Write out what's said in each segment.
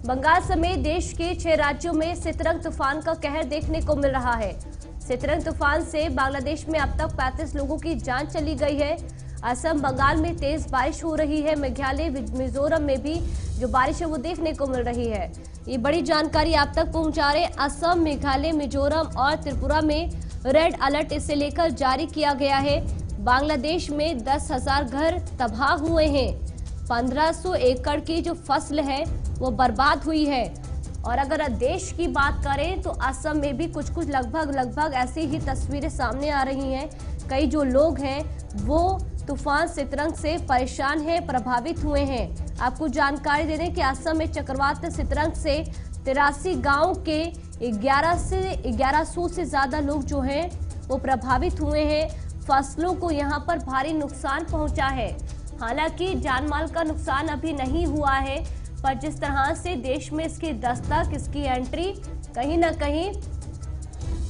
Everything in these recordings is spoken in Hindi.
बंगाल समेत देश के 6 राज्यों में सितरंग तूफान का कहर देखने को मिल रहा है। सितरंग तूफान से बांग्लादेश में अब तक 35 लोगों की जान चली गई है। असम, बंगाल में तेज बारिश हो रही है। मेघालय, मिजोरम में भी जो बारिश है वो देखने को मिल रही है। ये बड़ी जानकारी आप तक पहुंचा रहे। असम, मेघालय, मिजोरम और त्रिपुरा में रेड अलर्ट इसे लेकर जारी किया गया है। बांग्लादेश में 10,000 घर तबाह हुए हैं। 1500 एकड़ की जो फसल है वो बर्बाद हुई है। और अगर देश की बात करें तो असम में भी कुछ लगभग ऐसी ही तस्वीरें सामने आ रही हैं। कई जो लोग हैं वो तूफान सितरंग से परेशान हैं, प्रभावित हुए हैं। आपको जानकारी दे दें कि असम में चक्रवात सितरंग से 83 गांव के 1100 से ज्यादा लोग जो हैं वो प्रभावित हुए हैं। फसलों को यहां पर भारी नुकसान पहुंचा है। हालांकि जानमाल का नुकसान अभी नहीं हुआ है, पर जिस तरह से देश में इसकी दस्तक, इसकी एंट्री कहीं ना कहीं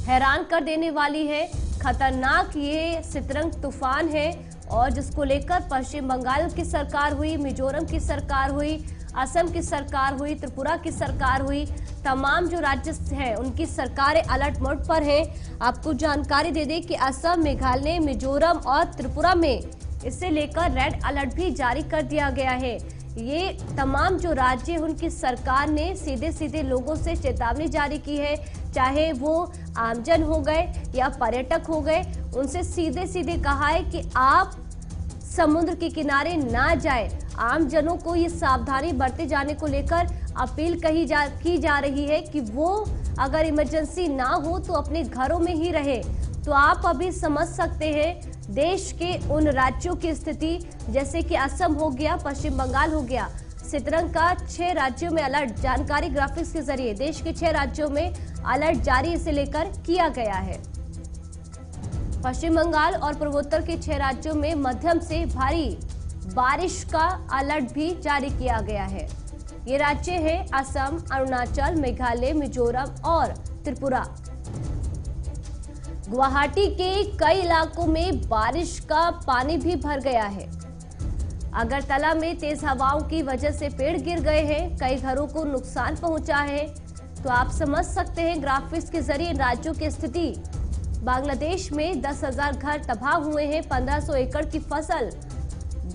हैरान कर देने वाली है। खतरनाक ये सितरंग तूफान है और जिसको लेकर पश्चिम बंगाल की सरकार हुई, मिजोरम की सरकार हुई, असम की सरकार हुई, त्रिपुरा की सरकार हुई, तमाम जो राज्य हैं उनकी सरकारें अलर्ट मोड पर हैं। आपको जानकारी दे दें कि असम, मेघालय, मिजोरम और त्रिपुरा में इसे लेकर रेड अलर्ट भी जारी कर दिया गया है। ये तमाम जो राज्य हैं उनकी सरकार ने सीधे लोगों से चेतावनी जारी की है, चाहे वो आमजन हो गए या पर्यटक हो गए, उनसे सीधे कहा है कि आप समुद्र के किनारे ना जाए। आम जनों को ये सावधानी बरते जाने को लेकर अपील की जा रही है कि वो अगर इमरजेंसी ना हो तो अपने घरों में ही रहे। तो आप अभी समझ सकते हैं देश के उन राज्यों की स्थिति, जैसे कि असम हो गया, पश्चिम बंगाल हो गया। सितरंग का 6 राज्यों में अलर्ट, जानकारी ग्राफिक्स के जरिए देश के 6 राज्यों में अलर्ट जारी इसे लेकर किया गया है। पश्चिम बंगाल और पूर्वोत्तर के 6 राज्यों में मध्यम से भारी बारिश का अलर्ट भी जारी किया गया है। ये राज्य हैं असम, अरुणाचल, मेघालय, मिजोरम और त्रिपुरा। गुवाहाटी के कई इलाकों में बारिश का पानी भी भर गया है। अगरतला में तेज हवाओं की वजह से पेड़ गिर गए हैं, कई घरों को नुकसान पहुंचा है। तो आप समझ सकते हैं ग्राफिक्स के जरिए राज्यों की स्थिति। बांग्लादेश में 10,000 घर तबाह हुए हैं, 1500 एकड़ की फसल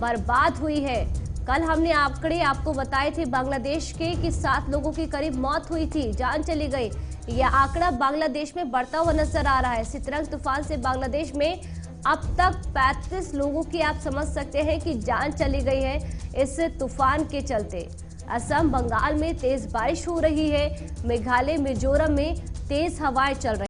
बर्बाद हुई है। कल हमने आंकड़े आपको बताए थे बांग्लादेश के कि 7 लोगों की करीब मौत हुई थी, जान चली गई। यह आंकड़ा बांग्लादेश में बढ़ता हुआ नजर आ रहा है। सितरंग तूफान से बांग्लादेश में अब तक 35 लोगों की आप समझ सकते हैं कि जान चली गई है इस तूफान के चलते। असम, बंगाल में तेज बारिश हो रही है। मेघालय, मिजोरम में तेज हवाएं चल रही हैं।